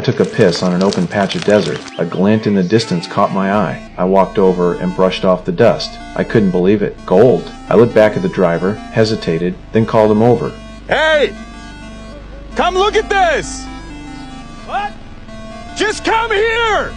I took a piss on an open patch of desert. A glint in the distance caught my eye. I walked over and brushed off the dust. I couldn't believe it. Gold. I looked back at the driver, hesitated, then called him over. Hey! Come look at this! What? Just come here!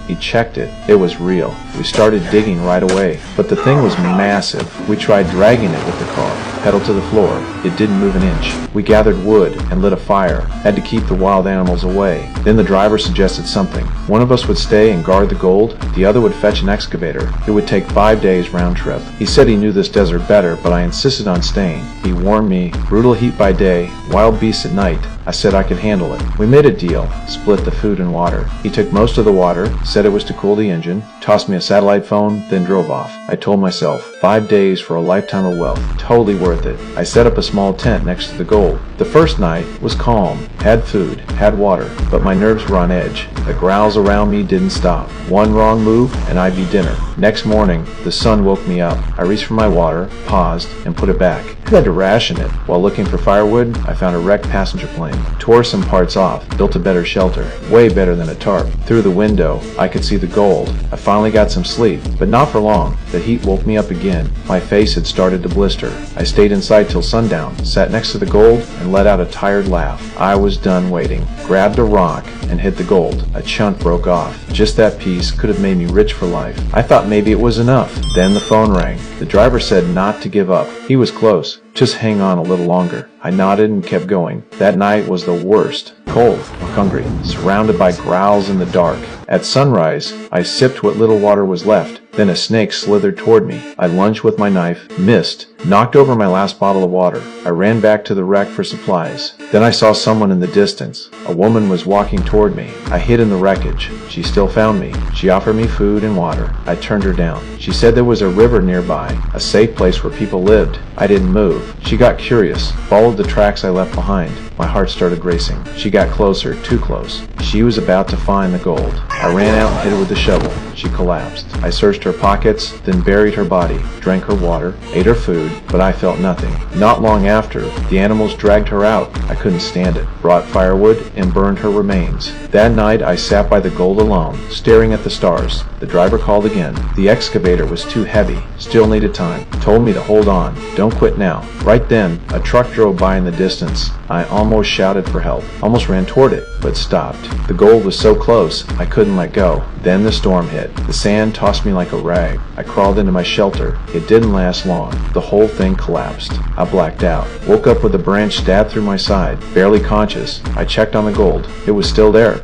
He checked it. It was real. We started digging right away, but the thing was massive. We tried dragging it with the car, pedal to the floor. It didn't move an inch. We gathered wood and lit a fire, had to keep the wild animals away. Then the driver suggested something. One of us would stay and guard the gold, the other would fetch an excavator. It would take 5 days round trip. He said he knew this desert better, but I insisted on staying. He warned me, brutal heat by day, wild beasts at night. I said I could handle it. We made a deal, split the food and water. He took most of the water, said it was to cool the engine, tossed me a satellite phone, then drove off. I told myself, 5 days for a lifetime of wealth. Totally worth it. I set up a small tent next to the gold. The first night was calm, had food, had water, but my nerves were on edge. The growls around me didn't stop. One wrong move and I'd be dinner. Next morning, the sun woke me up. I reached for my water, paused, and put it back. I had to ration it. While looking for firewood, I found a wrecked passenger plane. Tore some parts off, built a better shelter, way better than a tarp. Through the window, I could see the gold. I finally got some sleep, but not for long. The heat woke me up again. My face had started to blister. I stayed inside till sundown, sat next to the gold, and let out a tired laugh. I was done waiting. Grabbed a rock and hit the gold. A chunk broke off. Just that piece could have made me rich for life. I thought maybe it was enough. Then the phone rang. The driver said not to give up. He was close. Just hang on a little longer. I nodded and kept going. That night was the worst. Cold, hungry, surrounded by growls in the dark. At sunrise, I sipped what little water was left. Then a snake slithered toward me. I lunged with my knife, missed, knocked over my last bottle of water. I ran back to the wreck for supplies. Then I saw someone in the distance. A woman was walking toward me. I hid in the wreckage. She still found me. She offered me food and water. I turned her down. She said there was a river nearby, a safe place where people lived. I didn't move. She got curious, followed the tracks I left behind. My heart started racing. She got closer, too close. She was about to find the gold. I ran out and hit her with the shovel. She collapsed. I searched her pockets, then buried her body, drank her water, ate her food, but I felt nothing. Not long after, the animals dragged her out. I couldn't stand it. Brought firewood and burned her remains. That night I sat by the gold alone, staring at the stars. The driver called again. The excavator was too heavy. Still needed time. Told me to hold on. Don't quit now. Right then, a truck drove by in the distance. I almost shouted for help. Almost ran toward it, but stopped. The gold was so close, I couldn't let go. Then the storm hit. The sand tossed me like a rag. I crawled into my shelter. It didn't last long. The whole thing collapsed. I blacked out. Woke up with a branch stabbed through my side. Barely conscious. I checked on the gold. It was still there.